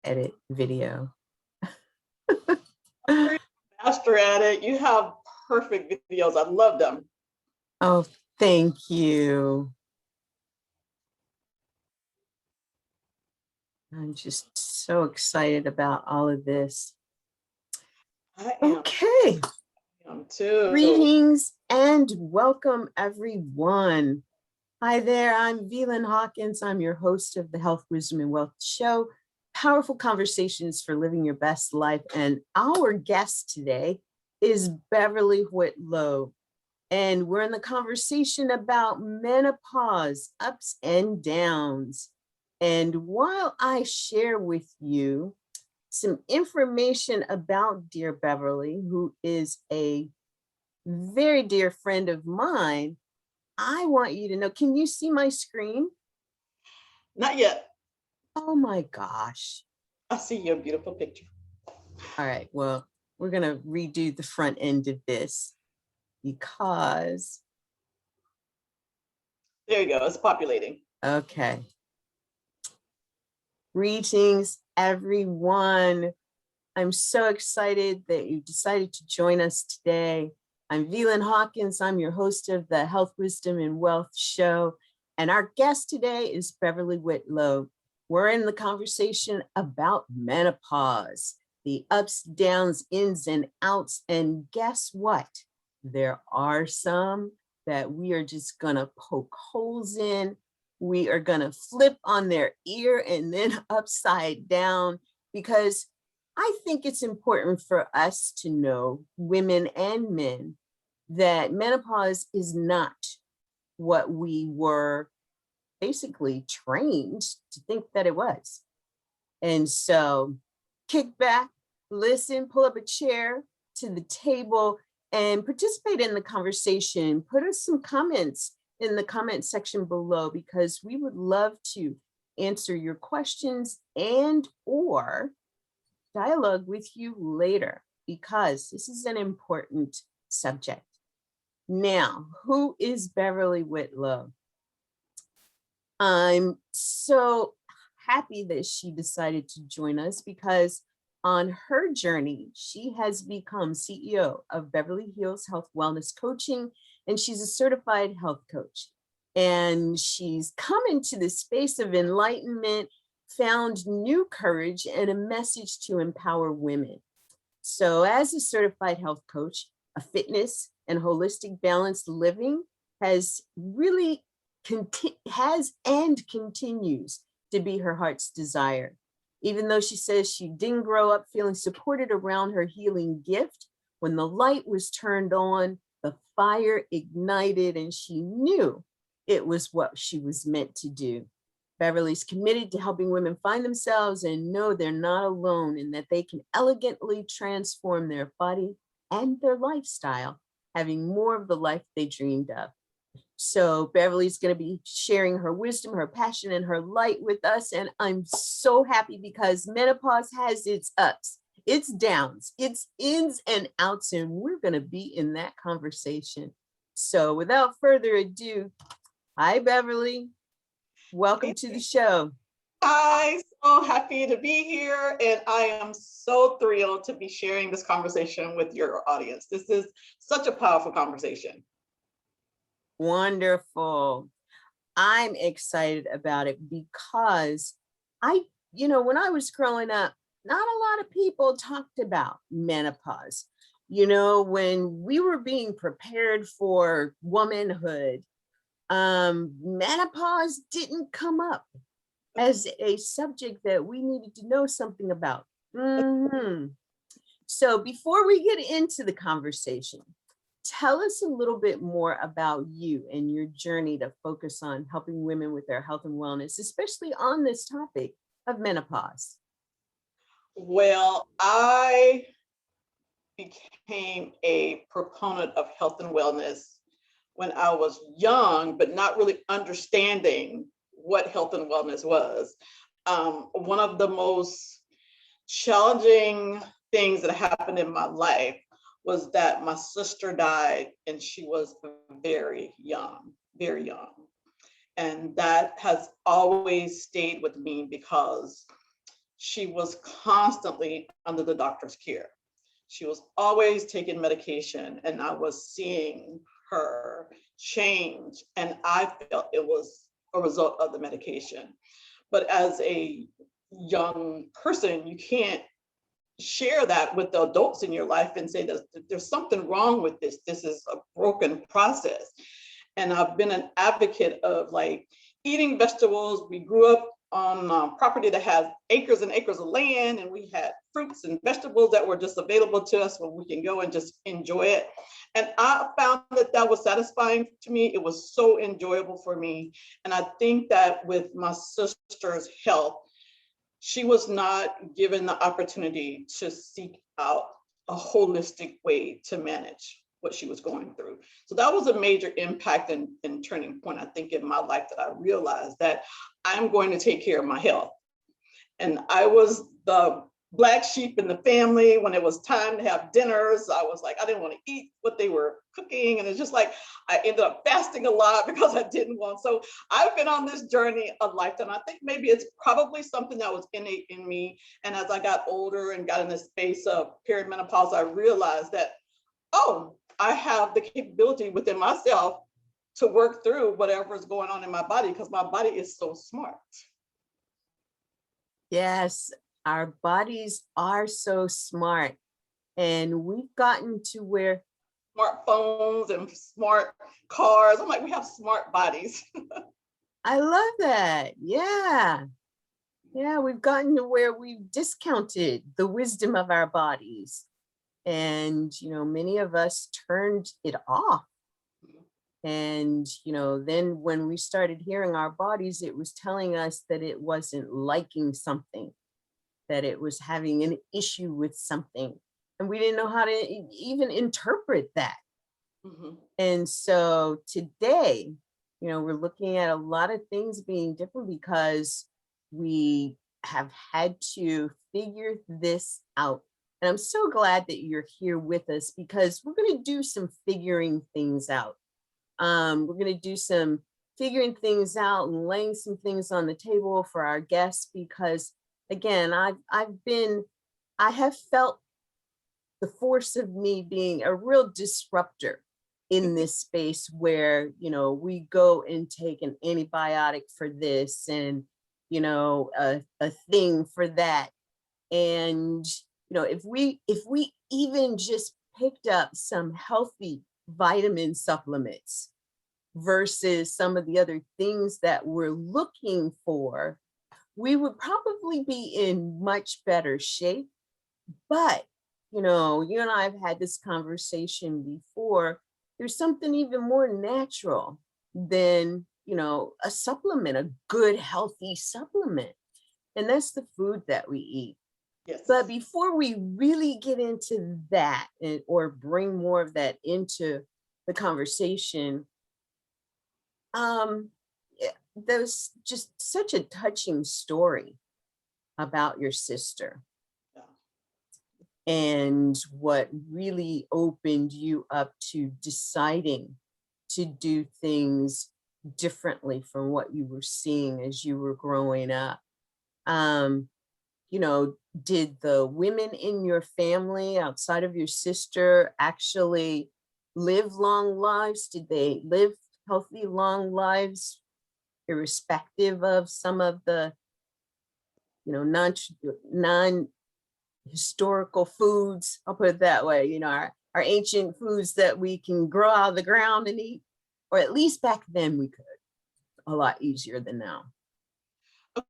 edit video. You're a master at it. You have perfect videos. I love them. Oh, thank you. I'm just so excited about all of this. I am. Okay. I am too. Greetings and welcome, everyone. Hi there, I'm Lynn Hawkins. I'm your host of the Health, Wisdom, and Wealth Show, Powerful Conversations for Living Your Best Life. And our guest today is Beverly Whitlow. And we're in the conversation about menopause, ups and downs. And while I share with you some information about dear Beverly, who is a very dear friend of mine, I want you to know, can you see my screen? Not yet. Oh my gosh. I see your beautiful picture. All right, well, we're gonna redo the front end of this because. There you go, it's populating. Okay. Greetings, everyone. I'm so excited that you decided to join us today. I'm Lynn Hawkins. I'm your host of the Health, Wisdom, and Wealth Show. And our guest today is Beverly Whitlow. We're in the conversation about menopause, the ups, downs, ins, and outs. And guess what? There are some that we are just going to poke holes in. We are going to flip on their ear and then upside down, because I think it's important for us to know, women and men, that menopause is not what we were basically trained to think that it was. And so kick back, listen, pull up a chair to the table and participate in the conversation. Put us some comments in the comment section below, because we would love to answer your questions and or dialogue with you later, because this is an important subject. Now, who is Beverly Whitlow? I'm so happy that she decided to join us, because on her journey, she has become CEO of Beverly Hills Health Wellness Coaching, and she's a certified health coach. And she's come into the space of enlightenment, found new courage and a message to empower women. So as a certified health coach, a fitness and holistic balanced living has really has and continues to be her heart's desire. Even though she says she didn't grow up feeling supported around her healing gift, when the light was turned on, the fire ignited, and she knew it was what she was meant to do. Beverly's committed to helping women find themselves and know they're not alone, and that they can elegantly transform their body and their lifestyle, having more of the life they dreamed of. So Beverly's going to be sharing her wisdom, her passion, and her light with us. And I'm so happy, because menopause has its ups, its downs, its ins and outs, and we're going to be in that conversation. So without further ado, hi, Beverly. Welcome to the show. Hi, so happy to be here. And I am so thrilled to be sharing this conversation with your audience. This is such a powerful conversation. Wonderful. I'm excited about it because when I was growing up, not a lot of people talked about menopause. When we were being prepared for womanhood, menopause didn't come up as a subject that we needed to know something about. So before we get into the conversation, tell us a little bit more about you and your journey to focus on helping women with their health and wellness, especially on this topic of menopause. Well, I became a proponent of health and wellness when I was young, but not really understanding what health and wellness was. One of the most challenging things that happened in my life was that my sister died, and she was very young, very young. And that has always stayed with me, because she was constantly under the doctor's care. She was always taking medication, and I was seeing her change, and I felt it was a result of the medication. But as a young person, you can't share that with the adults in your life and say that there's something wrong with this. This is a broken process. And I've been an advocate of like eating vegetables. We grew up on property that has acres and acres of land, and we had fruits and vegetables that were just available to us where we can go and just enjoy it. And I found that that was satisfying to me. It was so enjoyable for me. And I think that with my sister's health, she was not given the opportunity to seek out a holistic way to manage what she was going through. So that was a major impact and turning point, I think, in my life, that I realized that I'm going to take care of my health. And I was the black sheep in the family. When it was time to have dinners, I was like, I didn't want to eat what they were cooking. And it's just like, I ended up fasting a lot because I didn't want. So I've been on this journey of lifetime. I think maybe it's probably something that was innate in me. And as I got older and got in this space of perimenopause, I realized that, oh, I have the capability within myself to work through whatever is going on in my body, because my body is so smart. Yes, our bodies are so smart. And we've gotten to where Smartphones and smart cars. I'm like, we have smart bodies. I love that. Yeah. Yeah, we've gotten to where we've discounted the wisdom of our bodies. And, many of us turned it off. And, then when we started hearing our bodies, it was telling us that it wasn't liking something, that it was having an issue with something. And we didn't know how to even interpret that. Mm-hmm. And so today, we're looking at a lot of things being different because we have had to figure this out. And I'm so glad that you're here with us, because we're going to do some figuring things out. We're going to do some figuring things out and laying some things on the table for our guests, because again, I have felt the force of me being a real disruptor in this space where, we go and take an antibiotic for this and, a thing for that. And, if we even just picked up some healthy vitamin supplements versus some of the other things that we're looking for, we would probably be in much better shape. But, you and I have had this conversation before. There's something even more natural than, a supplement, a good, healthy supplement. And that's the food that we eat. Yes. But before we really get into that, or bring more of that into the conversation, there's just such a touching story about your sister. Yeah. And what really opened you up to deciding to do things differently from what you were seeing as you were growing up. Did the women in your family outside of your sister actually live long lives? Did they live healthy, long lives, irrespective of some of the, non historical foods? I'll put it that way. Our ancient foods that we can grow out of the ground and eat, or at least back then we could, a lot easier than now.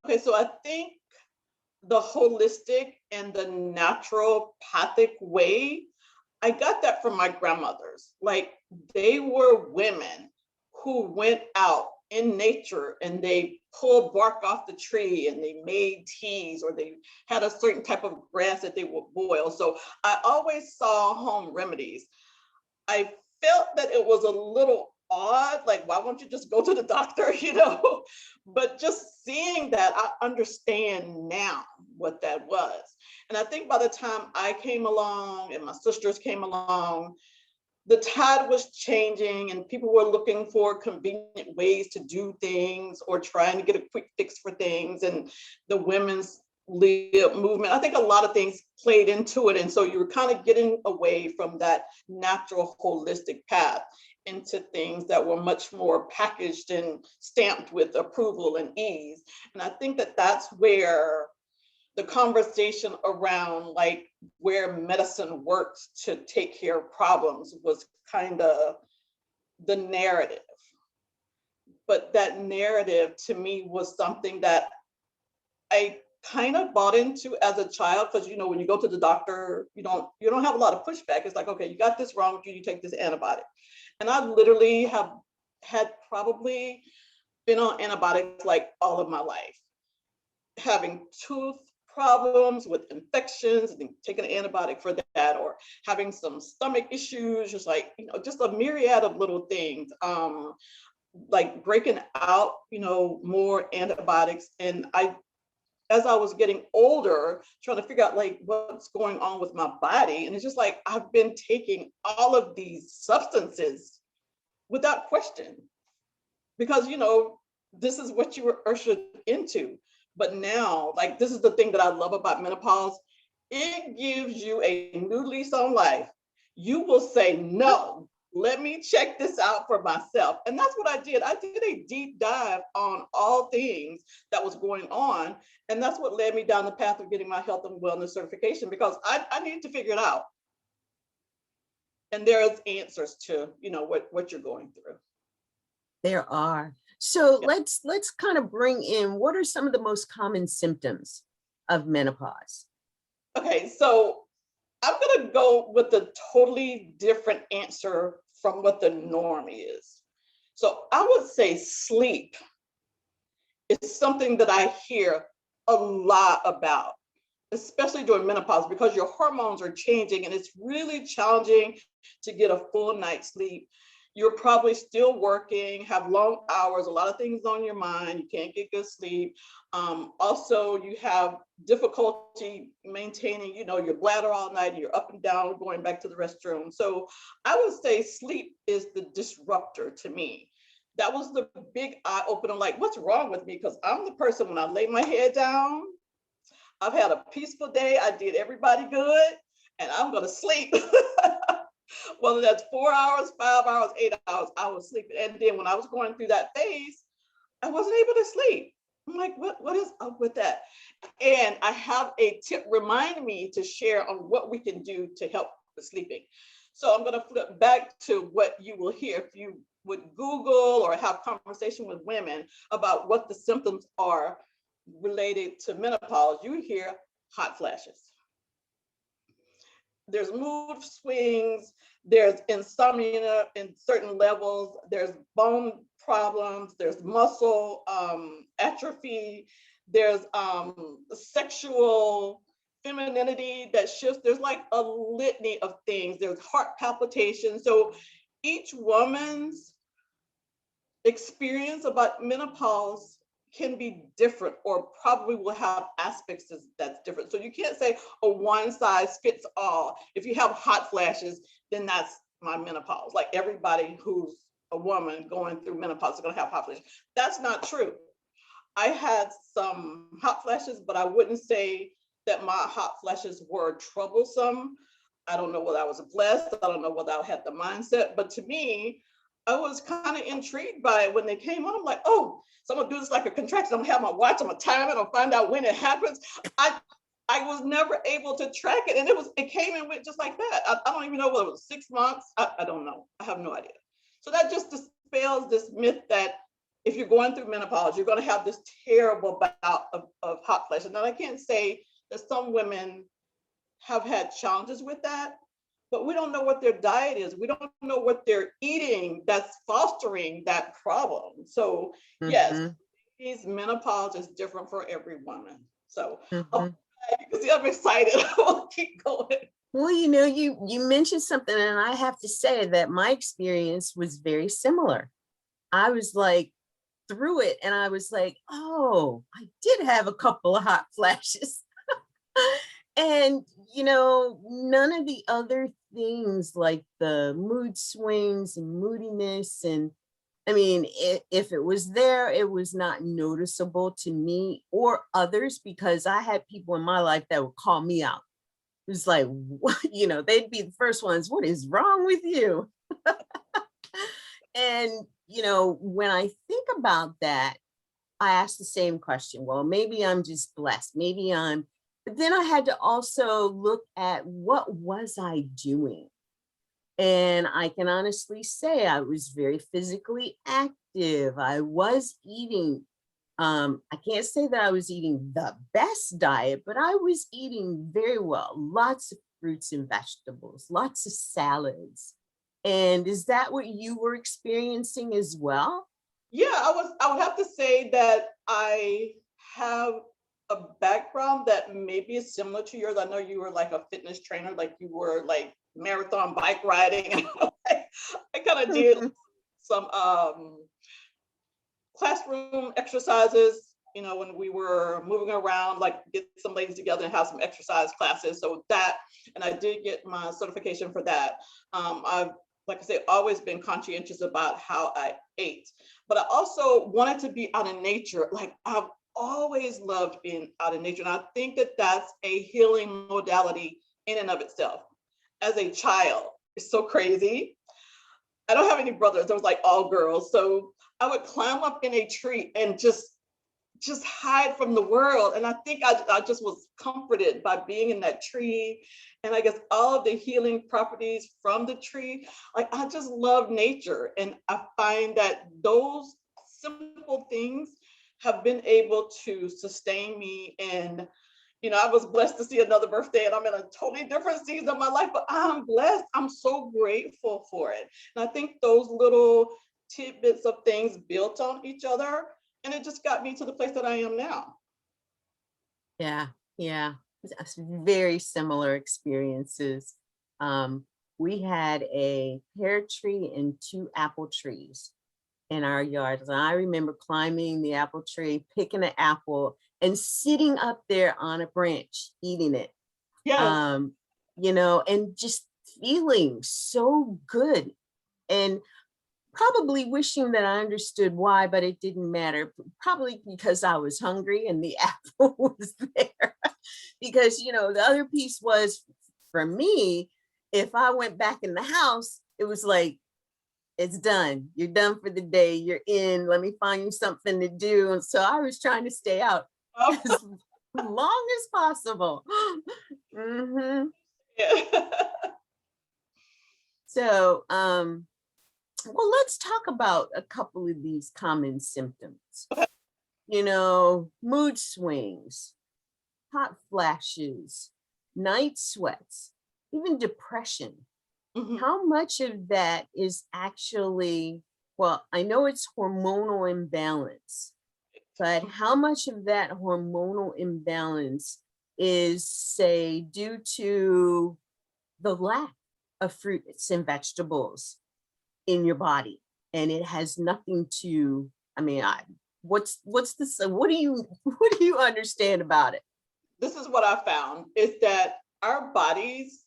Okay, so I think the holistic and the naturopathic way, I got that from my grandmothers. Like, they were women who went out in nature and they pulled bark off the tree and they made teas, or they had a certain type of grass that they would boil. So I always saw home remedies. I felt that it was a little odd, like, why won't you just go to the doctor, But just seeing that, I understand now what that was. And I think by the time I came along and my sisters came along, the tide was changing and people were looking for convenient ways to do things or trying to get a quick fix for things. And the women's lib movement. I think a lot of things played into it. And so you were kind of getting away from that natural holistic path into things that were much more packaged and stamped with approval and ease. And I think that that's where the conversation around like where medicine works to take care of problems was kind of the narrative. But that narrative to me was something that I kind of bought into as a child, because you know when you go to the doctor, you don't have a lot of pushback. It's like, okay, you got this wrong, you take this antibiotic. And I literally have had probably been on antibiotics like all of my life, having tooth problems with infections and taking an antibiotic for that, or having some stomach issues, just like, just a myriad of little things, like breaking out, more antibiotics. And as I was getting older, trying to figure out like what's going on with my body. And it's just like, I've been taking all of these substances without question, because, this is what you were ushered into. But now, like, this is the thing that I love about menopause. It gives you a new lease on life. You will say, no, let me check this out for myself. And that's what I did. I did a deep dive on all things that was going on. And that's what led me down the path of getting my health and wellness certification, because I needed to figure it out. And there's answers to, what you're going through. There are. So Yeah. let's kind of bring in, what are some of the most common symptoms of menopause? Okay, so I'm going to go with a totally different answer from what the norm is. So I would say sleep is something that I hear a lot about, especially during menopause, because your hormones are changing and it's really challenging to get a full night's sleep. You're probably still working, have long hours, a lot of things on your mind, you can't get good sleep. Also, you have difficulty maintaining, your bladder all night, and you're up and down going back to the restroom. So I would say sleep is the disruptor to me. That was the big eye opener, like, what's wrong with me? Because I'm the person, when I lay my head down, I've had a peaceful day, I did everybody good, and I'm gonna sleep. Whether that's 4 hours, 5 hours, 8 hours, I was sleeping. And then when I was going through that phase, I wasn't able to sleep. I'm like, what is up with that? And I have a tip, remind me to share on what we can do to help with sleeping. So I'm gonna flip back to what you will hear if you would Google or have conversation with women about what the symptoms are related to menopause. You hear hot flashes. There's mood swings, there's insomnia in certain levels, there's bone problems, there's muscle atrophy, there's sexual femininity that shifts. There's like a litany of things. There's heart palpitations. So each woman's experience about menopause can be different, or probably will have aspects that's different. So you can't say a one size fits all. If you have hot flashes, then that's my menopause. Like everybody who's a woman going through menopause is going to have hot flashes. That's not true. I had some hot flashes, but I wouldn't say that my hot flashes were troublesome. I don't know whether I was blessed. I don't know whether I had the mindset, but to me, I was kind of intrigued by it when they came on. I'm like, oh, so I'm gonna do this like a contraction. I'm gonna have my watch, I'm gonna time it, I'll find out when it happens. I was never able to track it, and it came and went just like that. I don't even know whether it was 6 months. I don't know. I have no idea. So that just dispels this myth that if you're going through menopause, you're going to have this terrible bout of hot flashes. Now, I can't say that some women have had challenges with that, but we don't know what their diet is. We don't know what they're eating that's fostering that problem. So yes, menopause is different for every woman. So you see, I'm excited. I'll keep going. Well, you mentioned something, and I have to say that my experience was very similar. I was like through it, and I was like, oh, I did have a couple of hot flashes. And, none of the other things like the mood swings and moodiness and I mean, if it was there, it was not noticeable to me or others, because I had people in my life that would call me out. It was like, what, they'd be the first ones. What is wrong with you? And, when I think about that, I asked the same question. Well, maybe I'm just blessed. But then I had to also look at what was I doing? And I can honestly say I was very physically active. I was eating. I can't say that I was eating the best diet, but I was eating very well. Lots of fruits and vegetables, lots of salads. And is that what you were experiencing as well? Yeah, I would have to say that I have a background that maybe is similar to yours. I know you were like a fitness trainer, like you were like marathon bike riding. I kind of did some classroom exercises, when we were moving around, like get some ladies together and have some exercise classes. So that, and I did get my certification for that. I've, like I said, always been conscientious about how I ate, but I also wanted to be out in nature. Like I've always loved being out in nature. And I think that that's a healing modality in and of itself. As a child, it's so crazy. I don't have any brothers. I was like all girls. So I would climb up in a tree and just hide from the world. And I think I just was comforted by being in that tree. And I guess all of the healing properties from the tree, like I just love nature. And I find that those simple things have been able to sustain me. And I was blessed to see another birthday, and I'm in a totally different season of my life, but I'm blessed. I'm so grateful for it. And I think those little tidbits of things built on each other, and it just got me to the place that I am now. Yeah, yeah. Very similar experiences. Um, we had a pear tree and two apple trees in our yard. And I remember climbing the apple tree, picking an apple, and sitting up there on a branch, eating it. Yes. And just feeling so good. And probably wishing that I understood why, but it didn't matter. Probably because I was hungry and the apple was there. Because, the other piece was, for me, if I went back in the house, it was like, it's done. You're done for the day. You're in. Let me find you something to do. And so I was trying to stay out as long as possible. Hmm. Yeah. So, well, let's talk about a couple of these common symptoms. Mood swings, hot flashes, night sweats, even depression. Mhm. How much of that is actually, well, I know it's hormonal imbalance, but how much of that hormonal imbalance is, say, due to the lack of fruits and vegetables in your body? And it has nothing to, I mean, what's this? What do you understand about it? This is what I found is that our bodies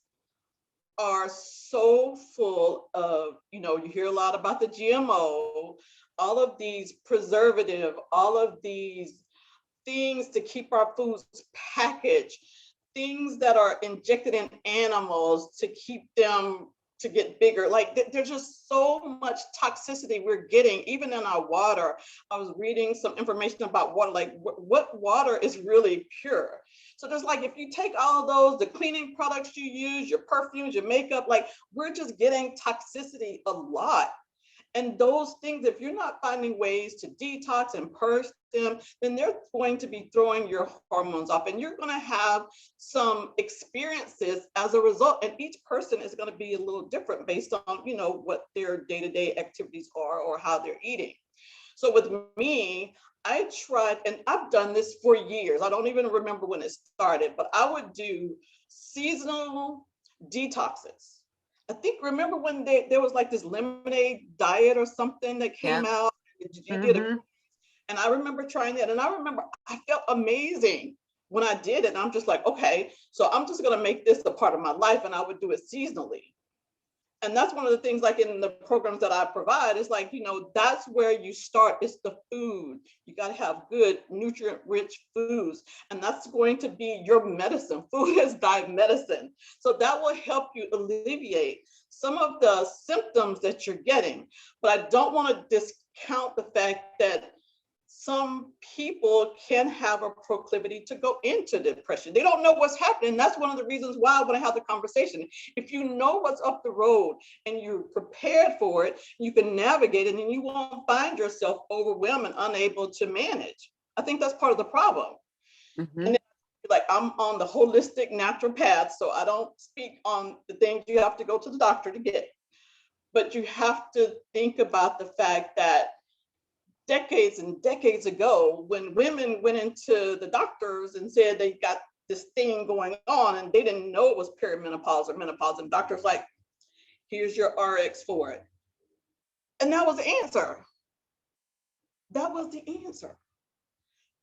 are so full of, you hear a lot about the GMO, all of these preservative, all of these things to keep our foods packaged, things that are injected in animals to keep them to get bigger. Like there's just so much toxicity we're getting, even in our water. I was reading some information about water, like what water is really pure. So there's like, if you take all of those, the cleaning products you use, your perfumes, your makeup, like we're just getting toxicity a lot. And those things, if you're not finding ways to detox and purge them, then they're going to be throwing your hormones off, and you're going to have some experiences as a result. And each person is going to be a little different based on, what their day-to-day activities are or how they're eating. So with me, I tried, and I've done this for years. I don't even remember when it started, but I would do seasonal detoxes. I think, remember when there was like this lemonade diet or something that Yeah. came out? You did a, and I remember trying that, and I remember I felt amazing when I did it. And I'm just like, okay, so I'm just gonna make this a part of my life, and I would do it seasonally. And that's one of the things, like in the programs that I provide, is like, that's where you start. It's the food. You got to have good nutrient rich foods, and that's going to be your medicine. Food is thy medicine. So that will help you alleviate some of the symptoms that you're getting. But I don't want to discount the fact that some people can have a proclivity to go into depression. They don't know what's happening. That's one of the reasons why I want to have the conversation. If you know what's up the road and you're prepared for it, you can navigate it and you won't find yourself overwhelmed and unable to manage. I think that's part of the problem. Mm-hmm. And like, I'm on the holistic natural path, so I don't speak on the things you have to go to the doctor to get. But you have to think about the fact that decades and decades ago, when women went into the doctors and said they got this thing going on and they didn't know it was perimenopause or menopause, and doctors like, here's your RX for it. And that was the answer. That was the answer.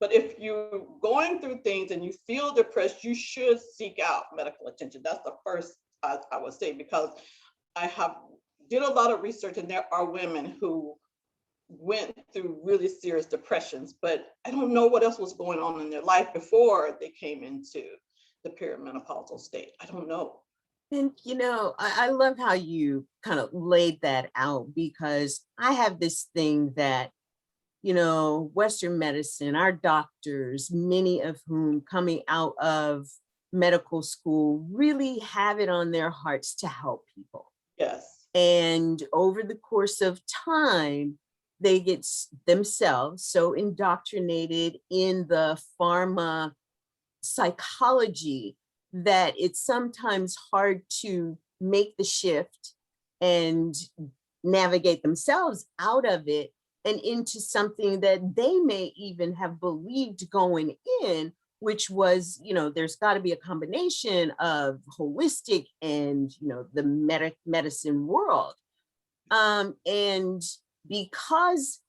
But if you're going through things and you feel depressed, you should seek out medical attention. That's the first I would say, because I have did a lot of research, and there are women who went through really serious depressions, but I don't know what else was going on in their life before they came into the perimenopausal state. I don't know. And, I love how you kind of laid that out, because I have this thing that, Western medicine, our doctors, many of whom coming out of medical school, really have it on their hearts to help people. Yes. And over the course of time, they get themselves so indoctrinated in the pharma psychology that it's sometimes hard to make the shift and navigate themselves out of it and into something that they may even have believed going in, which was, there's got to be a combination of holistic and, the medicine world. And because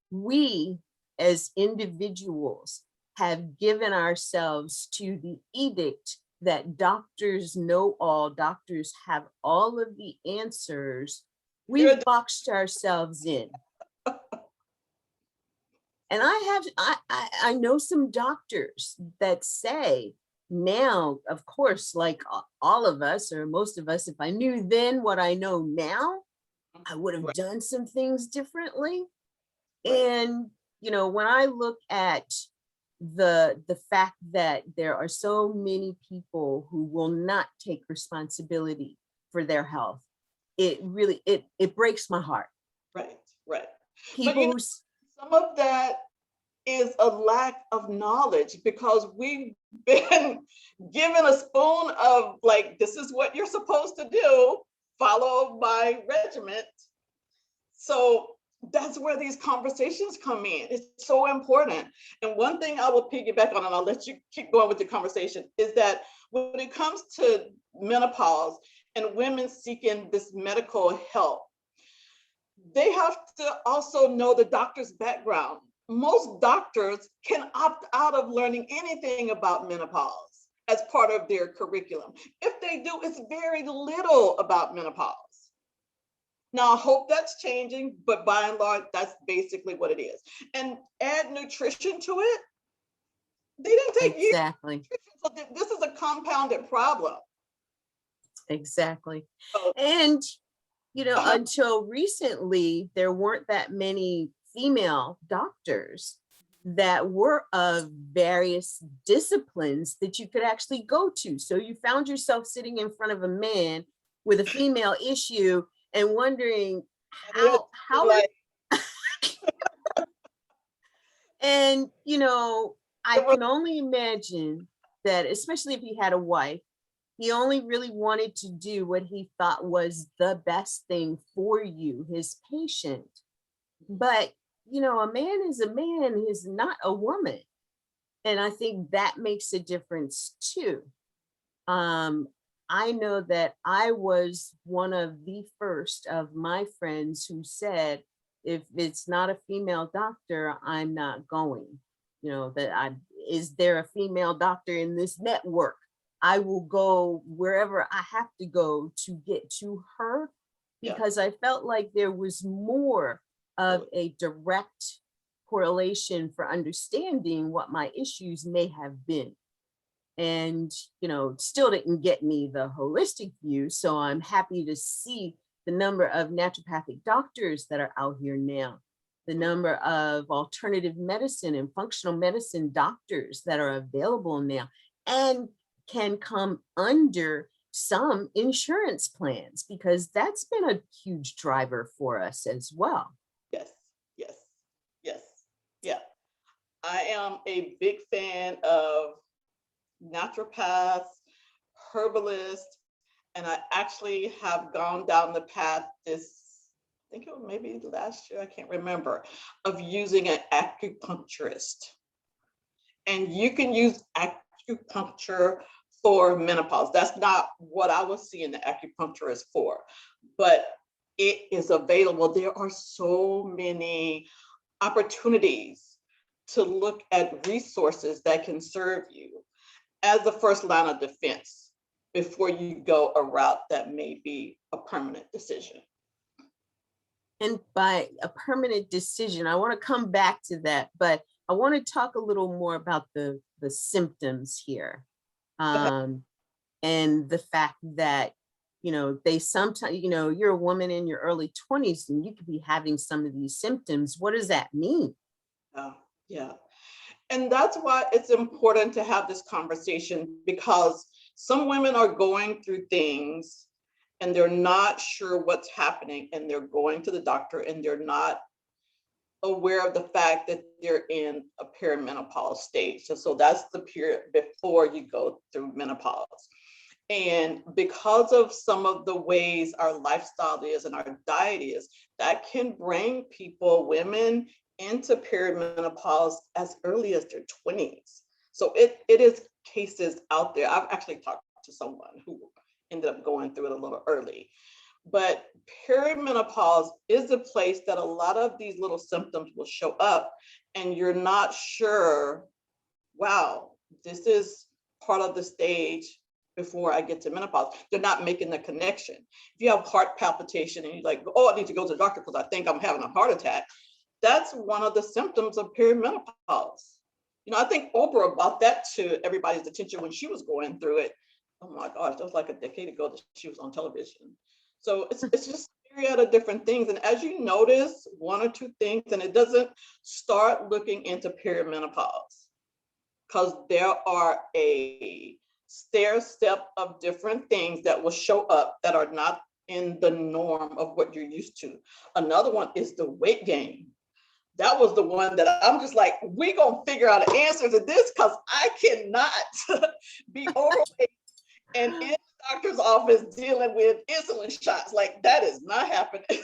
we as individuals have given ourselves to the edict that doctors know all, doctors have all of the answers, we've boxed ourselves in. And I know some doctors that say now, of course, like all of us or most of us, if I knew then what I know now, I would have done some things differently. And, when I look at the fact that there are so many people who will not take responsibility for their health, it really, it breaks my heart. Right. People but some of that is a lack of knowledge, because we've been given a spoon of like, this is what you're supposed to do, follow my regiment. So that's where these conversations come in. It's so important. And one thing I will piggyback on, and I'll let you keep going with the conversation, is that when it comes to menopause and women seeking this medical help, they have to also know the doctor's background. Most doctors can opt out of learning anything about menopause as part of their curriculum. If they do, it's very little about menopause. Now, I hope that's changing, but by and large, that's basically what it is. And add nutrition to it. They didn't take years. Exactly. So this is a compounded problem. Exactly. And, until recently, there weren't that many female doctors that were of various disciplines that you could actually go to. So you found yourself sitting in front of a man with a female issue and wondering how like, and I can only imagine that, especially if he had a wife, he only really wanted to do what he thought was the best thing for you, his patient. But a man is a man, is not a woman, and I think that makes a difference too. I know that I was one of the first of my friends who said, if it's not a female doctor, I'm not going. Is there a female doctor in this network? I will go wherever I have to go to get to her, Yeah. because I felt like there was more of a direct correlation for understanding what my issues may have been. And, still didn't get me the holistic view. So I'm happy to see the number of naturopathic doctors that are out here now, the number of alternative medicine and functional medicine doctors that are available now and can come under some insurance plans, because that's been a huge driver for us as well. Yes, yes, yes, yeah. I am a big fan of naturopaths, herbalists, and I actually have gone down the path I think it was maybe last year, I can't remember, of using an acupuncturist. And you can use acupuncture for menopause. That's not what I was seeing the acupuncturist for, but it is available. There are so many opportunities to look at resources that can serve you as the first line of defense before you go a route that may be a permanent decision. And by a permanent decision, I want to come back to that, but I want to talk a little more about the symptoms here. Okay. And the fact that, they sometimes, you're a woman in your early 20s and you could be having some of these symptoms. What does that mean? Yeah. And that's why it's important to have this conversation, because some women are going through things and they're not sure what's happening, and they're going to the doctor and they're not aware of the fact that they're in a perimenopause stage. So that's the period before you go through menopause. And because of some of the ways our lifestyle is and our diet is, that can bring people, women, into perimenopause as early as their 20s. So it is cases out there. I've actually talked to someone who ended up going through it a little early. But perimenopause is a place that a lot of these little symptoms will show up, and you're not sure, wow, this is part of the stage before I get to menopause. They're not making the connection. If you have heart palpitation and you're like, oh, I need to go to the doctor because I think I'm having a heart attack, that's one of the symptoms of perimenopause. I think Oprah brought that to everybody's attention when she was going through it. Oh my gosh, that was like a decade ago that she was on television. So it's just a myriad of different things. And as you notice one or two things, and it doesn't, start looking into perimenopause, because there are a stair step of different things that will show up that are not in the norm of what you're used to. Another one is the weight gain. That was the one that I'm just like, we're going to figure out an answer to this, because I cannot be overweight and in the doctor's office dealing with insulin shots. Like, that is not happening.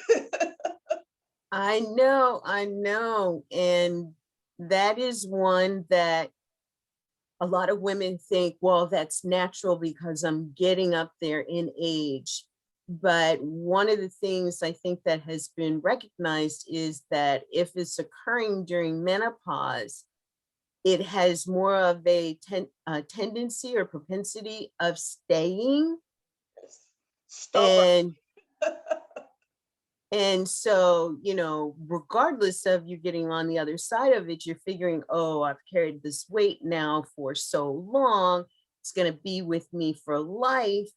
I know. And that is one that a lot of women think, well, that's natural because I'm getting up there in age. But one of the things I think that has been recognized is that if it's occurring during menopause, it has more of a tendency or propensity of staying. Stubborn. And so, regardless of you getting on the other side of it, you're figuring, oh, I've carried this weight now for so long, it's going to be with me for life.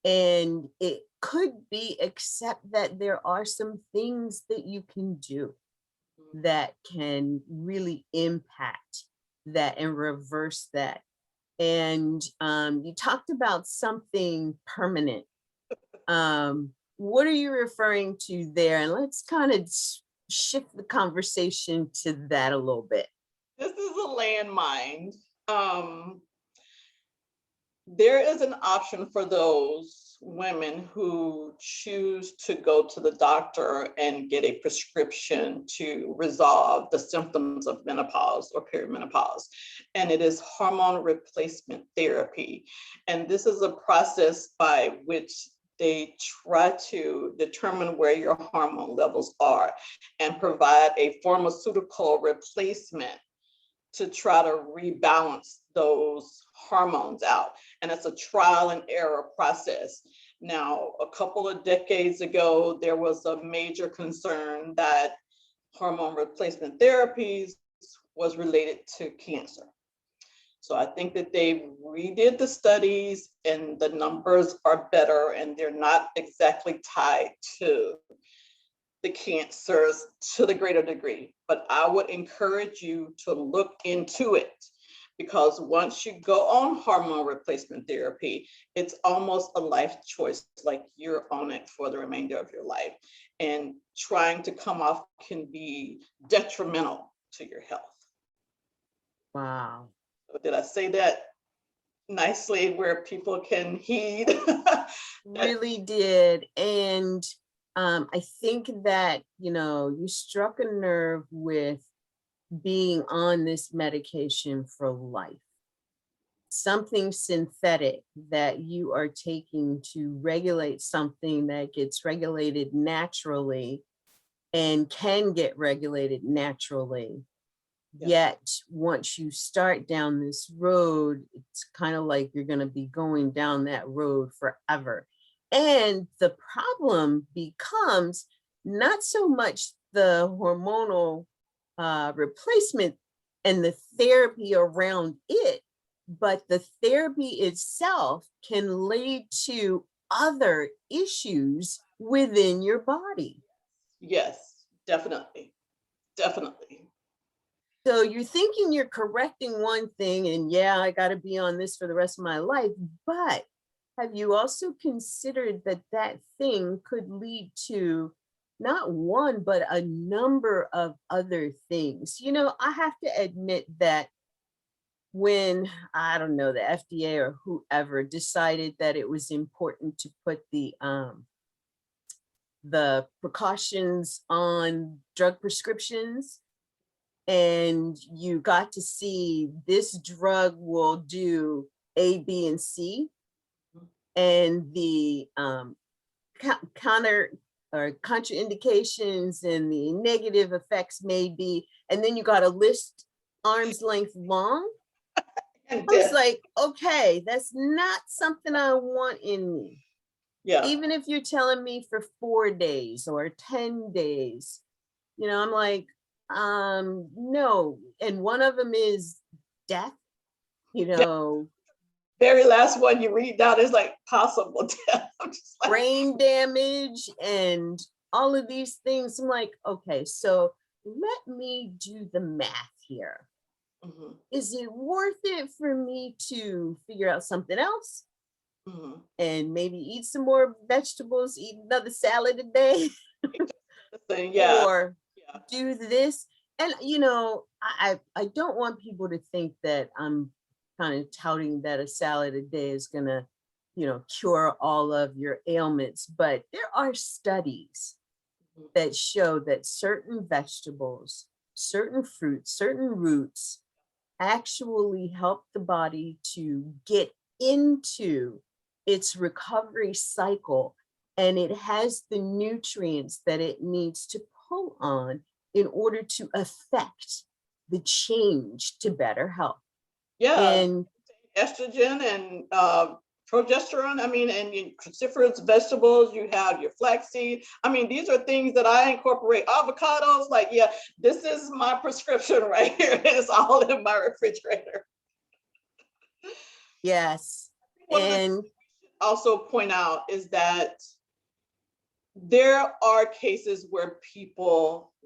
And it could be, except that there are some things that you can do that can really impact that and reverse that. And you talked about something permanent. What are you referring to there? And let's kind of shift the conversation to that a little bit. This is a landmine. There is an option for those women who choose to go to the doctor and get a prescription to resolve the symptoms of menopause or perimenopause. And it is hormone replacement therapy. And this is a process by which they try to determine where your hormone levels are and provide a pharmaceutical replacement to try to rebalance those hormones out. and it's a trial and error process. Now, a couple of decades ago, there was a major concern that hormone replacement therapies was related to cancer. So I think that they redid the studies and the numbers are better, and they're not exactly tied to the cancers to the greater degree. But I would encourage you to look into it, because once you go on hormone replacement therapy, it's almost a life choice, like you're on it for the remainder of your life. And trying to come off can be detrimental to your health. Wow. So did I say that nicely where people can heed? Really did. And I think that, you struck a nerve with being on this medication for life. Something synthetic that you are taking to regulate something that gets regulated naturally and can get regulated naturally. Yeah. Yet once you start down this road, it's kind of like you're going to be going down that road forever. And the problem becomes not so much the hormonal replacement and the therapy around it, but the therapy itself can lead to other issues within your body. Yes, definitely. Definitely. So you're thinking you're correcting one thing, and yeah, I got to be on this for the rest of my life. But have you also considered that that thing could lead to not one, but a number of other things? I have to admit that when, I don't know, the FDA or whoever decided that it was important to put the precautions on drug prescriptions, and you got to see this drug will do A, B, and C, and the counter or contraindications and the negative effects may be, and then you got a list arm's length long. I was like, okay, that's not something I want in me. Yeah. Even if you're telling me for 4 days or 10 days, I'm like, no. And one of them is death, Very last one you read down is like possible death. I'm just like, brain damage and all of these things. I'm like, okay, so let me do the math here. mm-hmm. Is it worth it for me to figure out something else? Mm-hmm. And maybe eat some more vegetables, eat another salad a day, Yeah. or do this. And I don't want people to think that I'm kind of touting that a salad a day is gonna, cure all of your ailments. But there are studies that show that certain vegetables, certain fruits, certain roots actually help the body to get into its recovery cycle, and it has the nutrients that it needs to pull on in order to affect the change to better health. Yeah. And estrogen and progesterone. I mean, and in cruciferous vegetables, you have your flaxseed. I mean, these are things that I incorporate. Avocados, like, yeah, this is my prescription right here. It's all in my refrigerator. yes. And also point out is that there are cases where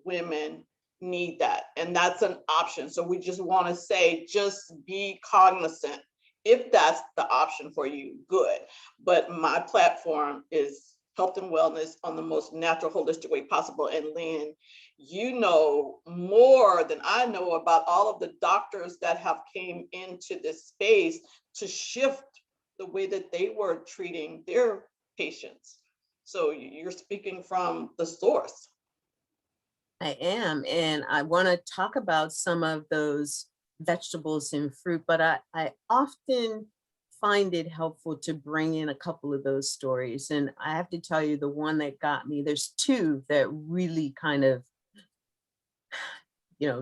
women need that, and that's an option. So we just want to say, just be cognizant. If that's the option for you, good. But my platform is health and wellness on the most natural, holistic way possible. And Lynn, you know more than I know about all of the doctors that have came into this space to shift the way that they were treating their patients. So you're speaking from the source. I am, and I want to talk about some of those vegetables and fruit, but I often find it helpful to bring in a couple of those stories. And I have to tell you, the one that got me, there's two that really kind of,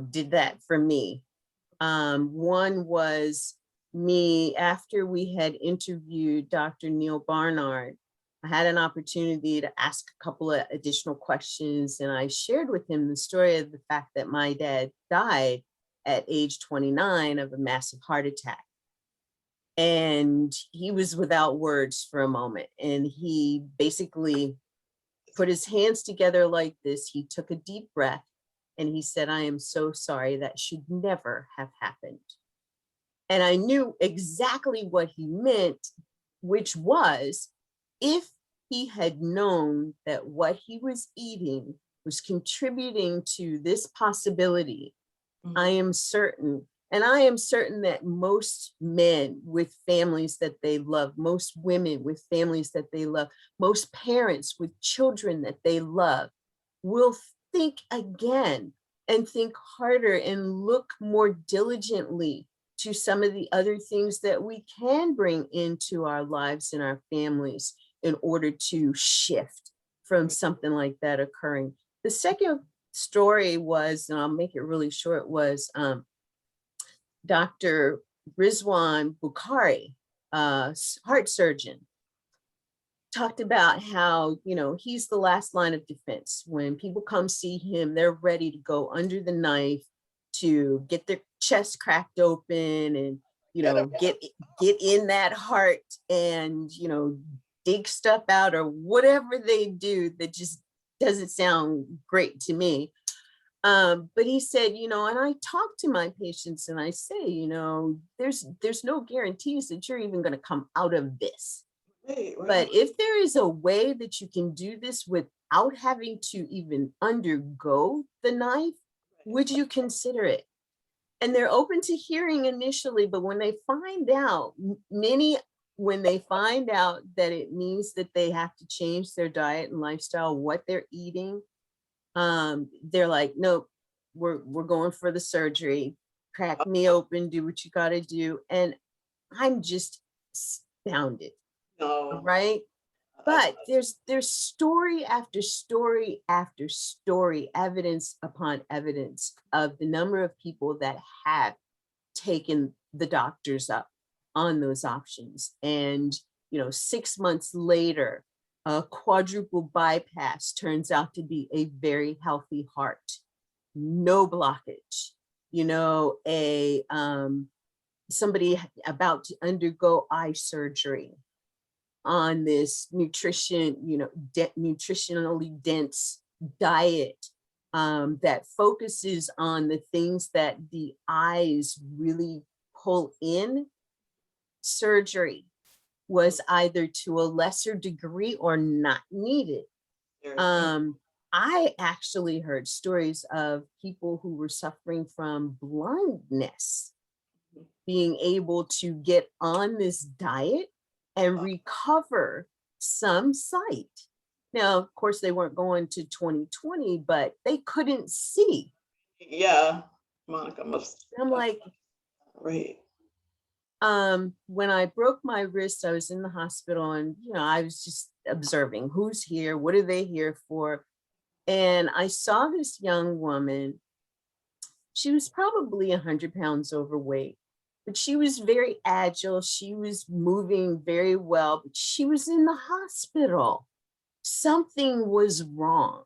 did that for me. One was me, after we had interviewed Dr. Neil Barnard, I had an opportunity to ask a couple of additional questions, and I shared with him the story of the fact that my dad died at age 29 of a massive heart attack. And he was without words for a moment. And he basically put his hands together like this. He took a deep breath and he said, "I am so sorry. That should never have happened." And I knew exactly what he meant, which was, if he had known that what he was eating was contributing to this possibility, I am certain, and I am certain that most men with families that they love, most women with families that they love, most parents with children that they love will think again and think harder and look more diligently to some of the other things that we can bring into our lives and our families in order to shift from something like that occurring. The second story was, and I'll make it really short, was Dr. Rizwan Bukhari, heart surgeon, talked about how, he's the last line of defense. When people come see him, they're ready to go under the knife to get their chest cracked open and, get in that heart and, dig stuff out or whatever they do that just doesn't sound great to me. But he said, and I talk to my patients and I say, there's no guarantees that you're even going to come out of this. Right. But if there is a way that you can do this without having to even undergo the knife, would you consider it? And they're open to hearing initially, but when they find out, when they find out that it means that they have to change their diet and lifestyle, what they're eating, they're like, nope, we're going for the surgery. Crack me open, do what you got to do. And I'm just astounded. No. Right. But there's story after story after story, evidence upon evidence of the number of people that have taken the doctors up on those options. And, 6 months later, a quadruple bypass turns out to be a very healthy heart, no blockage, somebody about to undergo eye surgery on this nutritionally dense diet that focuses on the things that the eyes really pull in. Surgery was either to a lesser degree or not needed. I actually heard stories of people who were suffering from blindness being able to get on this diet and recover some sight. Now, of course, they weren't going to 20/20, but they couldn't see. Yeah, Monica must. I'm like, right. When I broke my wrist, I was in the hospital and, I was just observing who's here, what are they here for? And I saw this young woman. She was probably 100 pounds overweight, but she was very agile. She was moving very well, but she was in the hospital. Something was wrong.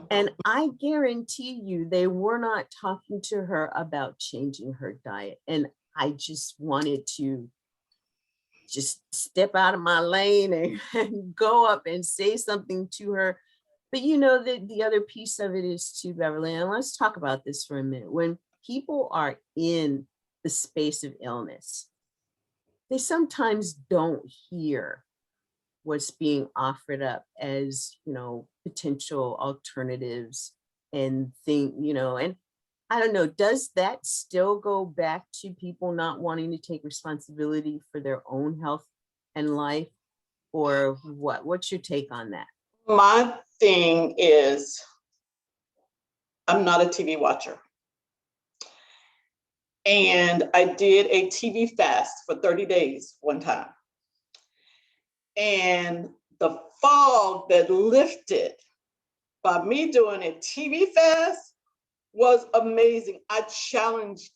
And I guarantee you, they were not talking to her about changing her diet. And I just wanted to just step out of my lane and go up and say something to her. But the other piece of it is too, Beverly, and let's talk about this for a minute. When people are in the space of illness, they sometimes don't hear what's being offered up as, potential alternatives and and I don't know, does that still go back to people not wanting to take responsibility for their own health and life, or what? What's your take on that? My thing is, I'm not a TV watcher. And I did a TV fast for 30 days one time. And the fog that lifted by me doing a TV fast was amazing. I challenge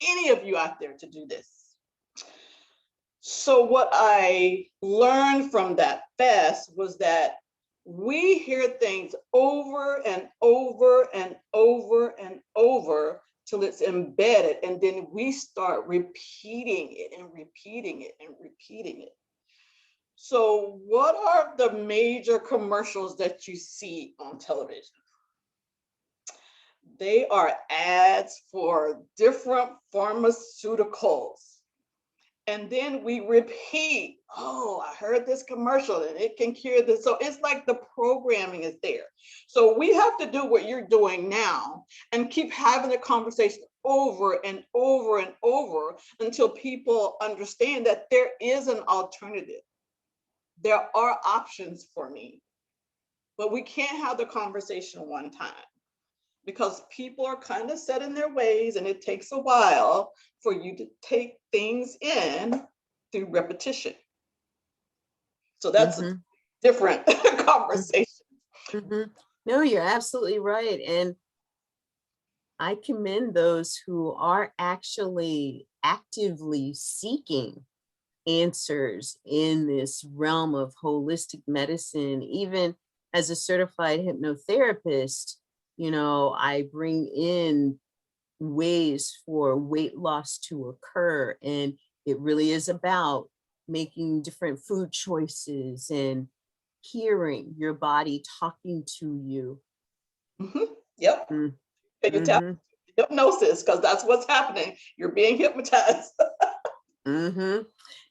any of you out there to do this. So what I learned from that fast was that we hear things over and over and over and over till it's embedded, and then we start repeating it and repeating it and repeating it. So what are the major commercials that you see on television? They are ads for different pharmaceuticals. And then we repeat, oh, I heard this commercial and it can cure this. So it's like the programming is there. So we have to do what you're doing now and keep having the conversation over and over and over until people understand that there is an alternative. There are options for me, but we can't have the conversation one time because people are kind of set in their ways, and it takes a while for you to take things in through repetition. So that's a Mm-hmm. different conversation. Mm-hmm. No, you're absolutely right. And I commend those who are actually actively seeking answers in this realm of holistic medicine. Even as a certified hypnotherapist, I bring in ways for weight loss to occur. And it really is about making different food choices and hearing your body talking to you. Mm-hmm. Yep. Mm, And you tap mm-hmm, hypnosis because that's what's happening. You're being hypnotized. mm-hmm.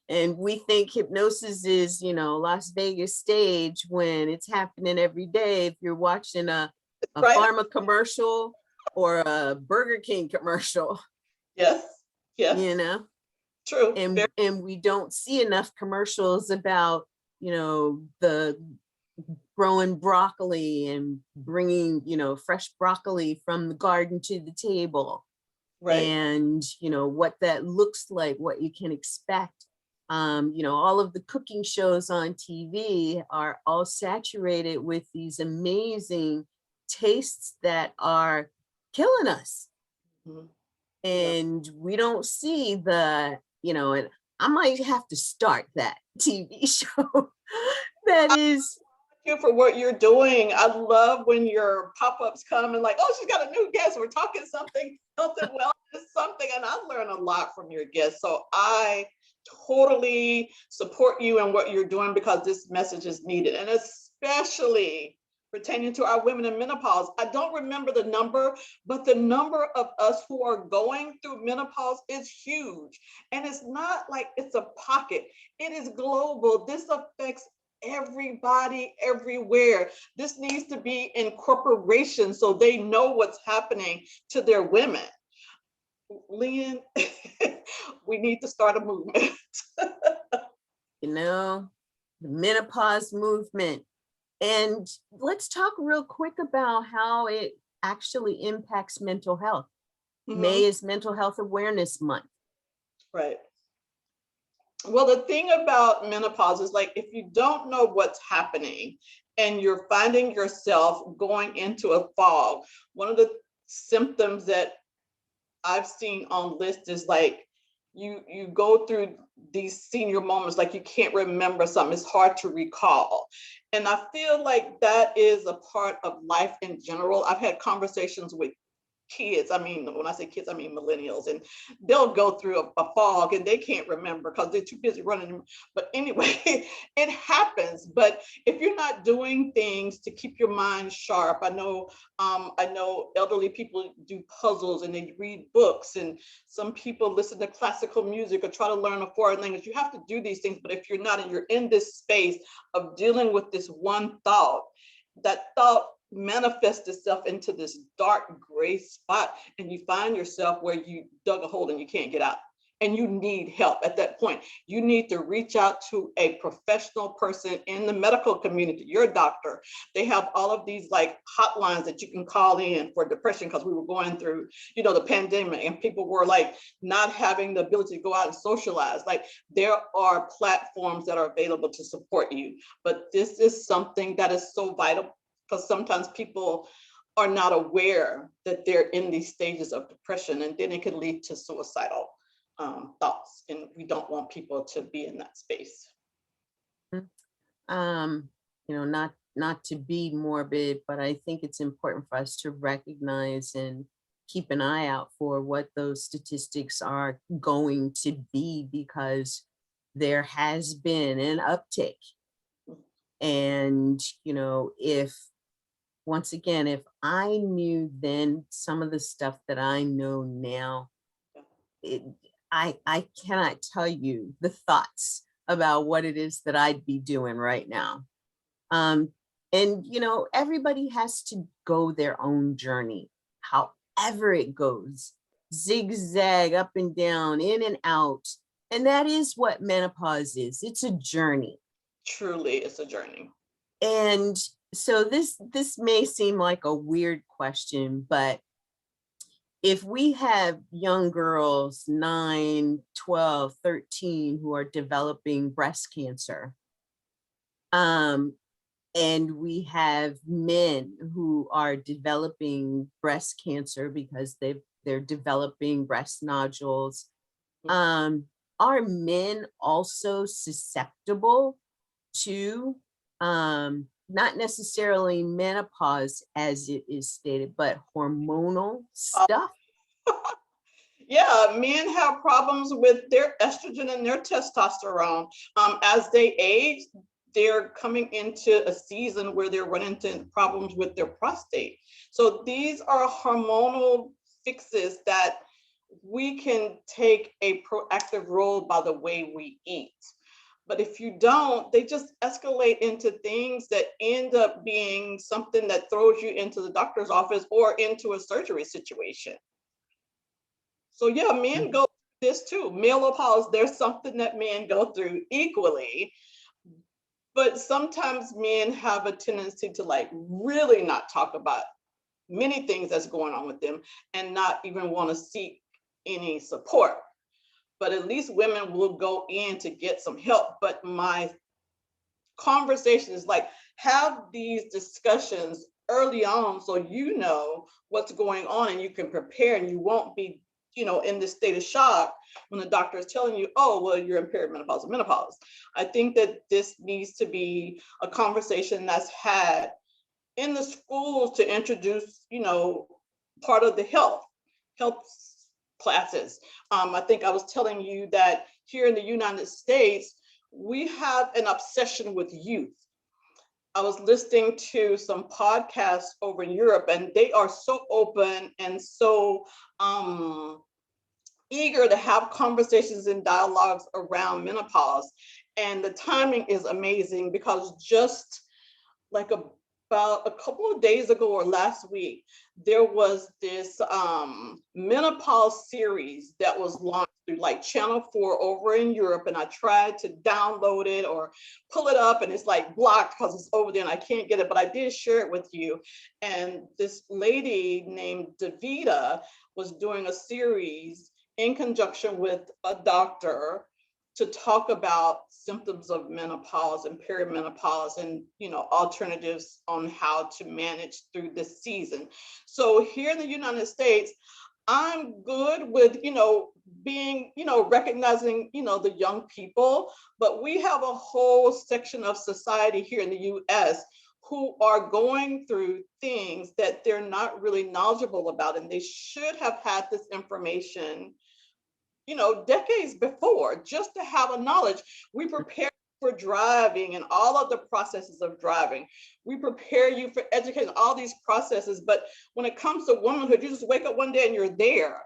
And we think hypnosis is, Las Vegas stage when it's happening every day. If you're watching a Right? pharma commercial or a Burger King commercial, Yes. you Yes. know, True. and we don't see enough commercials about, the growing broccoli and bringing, fresh broccoli from the garden to the table, Right. and what that looks like, what you can expect. All of the cooking shows on TV are all saturated with these amazing tastes that are killing us. Mm-hmm. Yeah. And we don't see and I might have to start that TV show that is. You for what you're doing. I love when your pop-ups come and like, oh, she's got a new guest. We're talking something, health and wellness, something, and I learn a lot from your guests. So I totally support you and what you're doing because this message is needed, and especially pertaining to our women in menopause. I don't remember the number, but the number of us who are going through menopause is huge. And it's not like it's a pocket. It is global. This affects everybody everywhere. This needs to be in corporations so they know what's happening to their women. Lynn, we need to start a movement. The menopause movement. And let's talk real quick about how it actually impacts mental health. Mm-hmm. May is Mental Health Awareness Month. Right. Well, the thing about menopause is like if you don't know what's happening and you're finding yourself going into a fog, one of the symptoms that I've seen on lists is like you go through these senior moments like you can't remember something. It's hard to recall. And I feel like that is a part of life in general. I've had conversations with kids. I mean, when I say kids, I mean millennials, and they'll go through a fog and they can't remember because they're too busy running. But anyway, it happens. But if you're not doing things to keep your mind sharp, I know elderly people do puzzles and they read books, and some people listen to classical music or try to learn a foreign language. You have to do these things. But if you're not, and you're in this space of dealing with this one thought, that thought manifests itself into this dark gray spot, and you find yourself where you dug a hole and you can't get out, and you need help. At that point, you need to reach out to a professional person in the medical community, your doctor. They have all of these like hotlines that you can call in for depression, because we were going through the pandemic, and people were like not having the ability to go out and socialize. Like, there are platforms that are available to support you, but this is something that is so vital, because sometimes people are not aware that they're in these stages of depression, and then it can lead to suicidal thoughts, and we don't want people to be in that space. Um, not to be morbid, but I think it's important for us to recognize and keep an eye out for what those statistics are going to be, because there has been an uptick. And, if once again, if I knew then some of the stuff that I know now, I cannot tell you the thoughts about what it is that I'd be doing right now. And everybody has to go their own journey, however it goes, zigzag, up and down, in and out. And that is what menopause is. It's a journey. Truly, it's a journey. And so this may seem like a weird question, but if we have young girls, 9, 12, 13, who are developing breast cancer, and we have men who are developing breast cancer because they're developing breast nodules, are men also susceptible to not necessarily menopause as it is stated, but hormonal stuff? Yeah, men have problems with their estrogen and their testosterone. As they age, they're coming into a season where they're running into problems with their prostate. So these are hormonal fixes that we can take a proactive role by the way we eat. But if you don't, they just escalate into things that end up being something that throws you into the doctor's office or into a surgery situation. So yeah, men go through this too. Menopause, there's something that men go through equally. But sometimes men have a tendency to like really not talk about many things that's going on with them and not even want to seek any support. But at least women will go in to get some help. But my conversation is like, have these discussions early on so you know what's going on and you can prepare, and you won't be in this state of shock when the doctor is telling you, oh, well, you're in perimenopause or menopause. I think that this needs to be a conversation that's had in the schools to introduce, part of the health classes. I think I was telling you that here in the United States, we have an obsession with youth. I was listening to some podcasts over in Europe, and they are so open and so eager to have conversations and dialogues around menopause. And the timing is amazing because just like about a couple of days ago or last week, there was this menopause series that was launched through like Channel 4 over in Europe. And I tried to download it or pull it up, and it's like blocked because it's over there and I can't get it, but I did share it with you. And this lady named Davida was doing a series in conjunction with a doctor to talk about symptoms of menopause and perimenopause and alternatives on how to manage through this season. So here in the United States, I'm good with being recognizing the young people, but we have a whole section of society here in the US who are going through things that they're not really knowledgeable about, and they should have had this information decades before, just to have a knowledge. We prepare for driving and all of the processes of driving. We prepare you for education, all these processes. But when it comes to womanhood, you just wake up one day and you're there.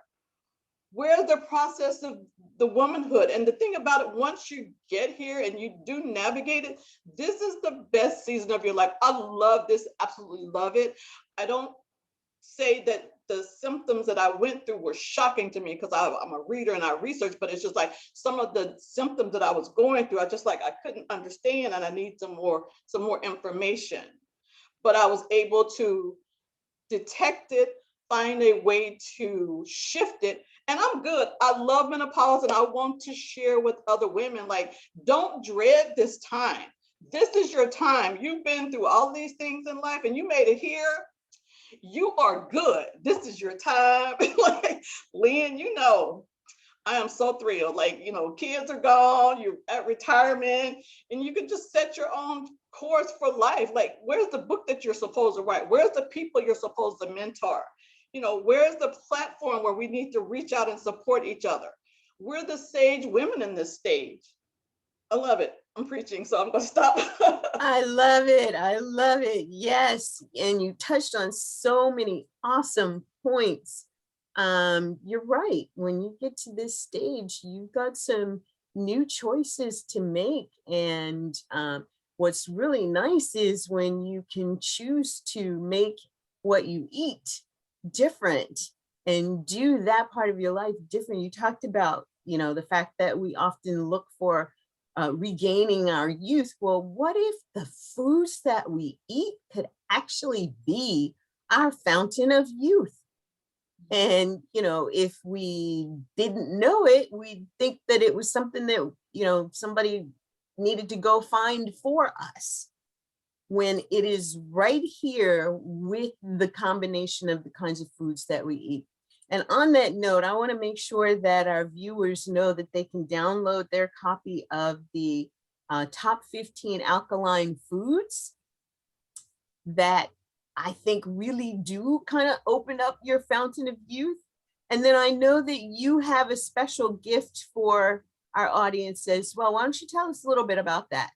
Where's the process of the womanhood? And the thing about it, once you get here and you do navigate it, this is the best season of your life. I love this, absolutely love it. I don't say that the symptoms that I went through were shocking to me because I'm a reader and I research, but it's just like some of the symptoms that I was going through, I couldn't understand, and I need some more information. But I was able to detect it, find a way to shift it, and I'm good. I love menopause, and I want to share with other women, like, don't dread this time. This is your time. You've been through all these things in life and you made it here. You are good. This is your time. Like, Lynn, I am so thrilled. Like, kids are gone, you're at retirement, and you can just set your own course for life. Like, where's the book that you're supposed to write? Where's the people you're supposed to mentor? Where's the platform where we need to reach out and support each other? We're the sage women in this stage. I love it. I'm preaching, so I'm going to stop. I love it. I love it. Yes. And you touched on so many awesome points. You're right. When you get to this stage, you've got some new choices to make. And what's really nice is when you can choose to make what you eat different and do that part of your life different. You talked about, the fact that we often look for regaining our youth. Well, what if the foods that we eat could actually be our fountain of youth? And, if we didn't know it, we'd think that it was something that, somebody needed to go find for us, when it is right here with the combination of the kinds of foods that we eat. And on that note, I want to make sure that our viewers know that they can download their copy of the top 15 alkaline foods that I think really do kind of open up your fountain of youth. And then I know that you have a special gift for our audience as well. Why don't you tell us a little bit about that?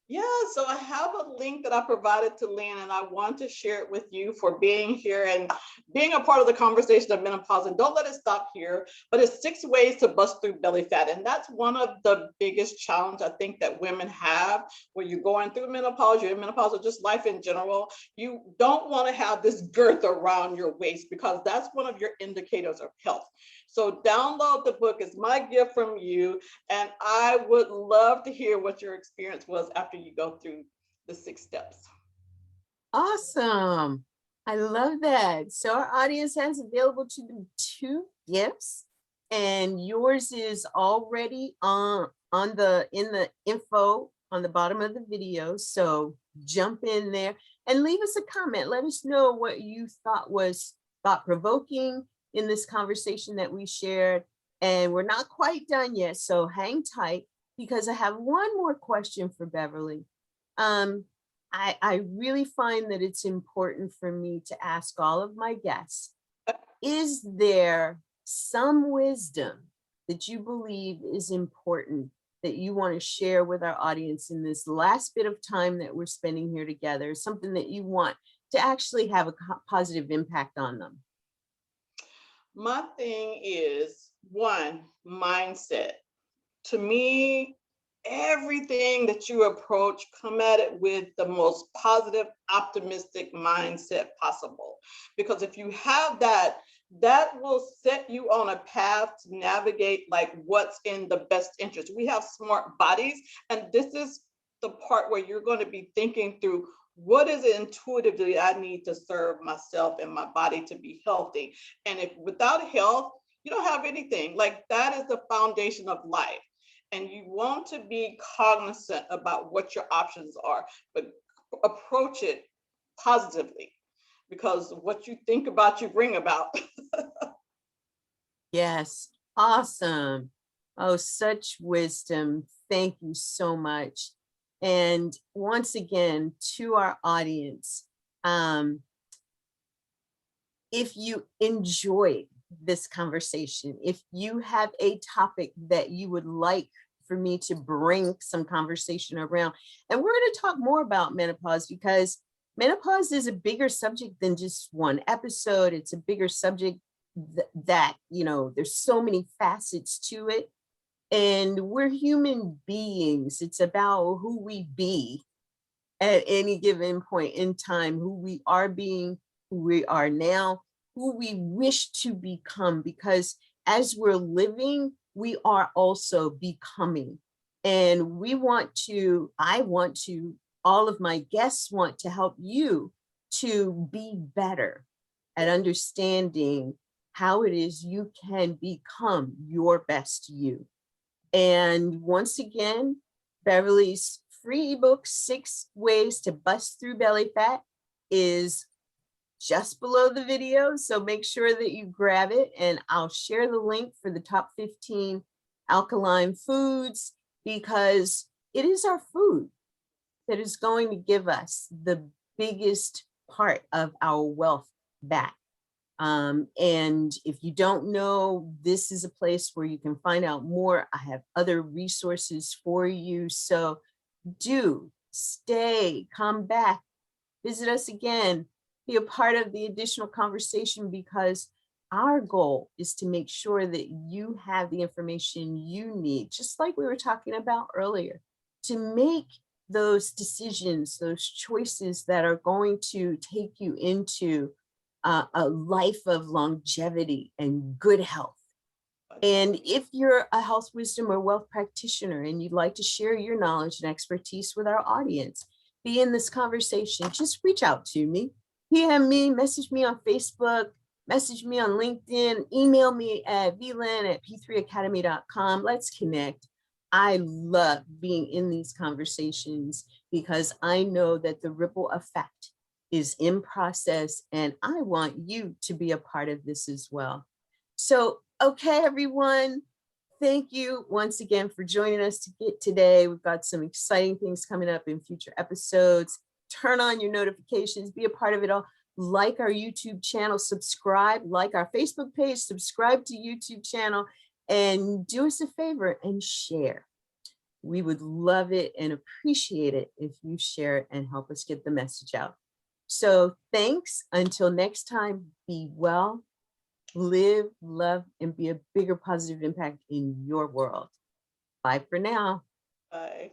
Yeah, so I have a link that I provided to Lynn, and I want to share it with you for being here and being a part of the conversation of menopause. And don't let it stop here, but it's 6 ways to bust through belly fat. And that's one of the biggest challenge I think that women have when you're going through menopause, you're in menopause, or just life in general. You don't want to have this girth around your waist, because that's one of your indicators of health. So download the book. It's my gift from you. And I would love to hear what your experience was after you go through the 6 steps. Awesome. I love that. So our audience has available to them 2 gifts, and yours is already in the info on the bottom of the video. So jump in there and leave us a comment. Let us know what you thought was thought-provoking in this conversation that we shared. And we're not quite done yet, so hang tight, because I have one more question for Beverly. I really find that it's important for me to ask all of my guests, is there some wisdom that you believe is important that you want to share with our audience in this last bit of time that we're spending here together, something that you want to actually have a positive impact on them? My thing is, one, mindset. To me, everything that you approach, come at it with the most positive, optimistic mindset possible. Because if you have that, that will set you on a path to navigate like what's in the best interest. We have smart bodies, and this is the part where you're going to be thinking through, what is it intuitively I need to serve myself and my body to be healthy? And if without health, you don't have anything. Like, that is the foundation of life. And you want to be cognizant about what your options are, but approach it positively, because what you think about, you bring about. Yes, awesome. Oh, such wisdom. Thank you so much. And once again, to our audience, if you enjoyed this conversation, if you have a topic that you would like for me to bring some conversation around, and we're going to talk more about menopause, because menopause is a bigger subject than just one episode. It's a bigger subject that, there's so many facets to it. And we're human beings. It's about who we be at any given point in time, who we are being, who we are now, who we wish to become, because as we're living, we are also becoming. And I want to, all of my guests want to help you to be better at understanding how it is you can become your best you. And once again, Beverly's free ebook, 6 Ways to Bust Through Belly Fat, is just below the video. So make sure that you grab it, and I'll share the link for the top 15 alkaline foods, because it is our food that is going to give us the biggest part of our wealth back. And if you don't know, this is a place where you can find out more. I have other resources for you. So do stay, come back, visit us again, be a part of the additional conversation, because our goal is to make sure that you have the information you need, just like we were talking about earlier, to make those decisions, those choices that are going to take you into a life of longevity and good health. And if you're a health wisdom or wealth practitioner and you'd like to share your knowledge and expertise with our audience, be in this conversation, just reach out to me. PM me, message me on Facebook, message me on LinkedIn, email me at vlyn@p3academy.com. Let's connect. I love being in these conversations because I know that the ripple effect is in process, and I want you to be a part of this as well. So, okay, everyone, thank you once again for joining us today. We've got some exciting things coming up in future episodes. Turn on your notifications, be a part of it all. Like our YouTube channel, subscribe, like our Facebook page, subscribe to YouTube channel, and do us a favor and share. We would love it and appreciate it if you share it and help us get the message out. So thanks. Until next time, be well, live, love, and be a bigger positive impact in your world. Bye for now. Bye.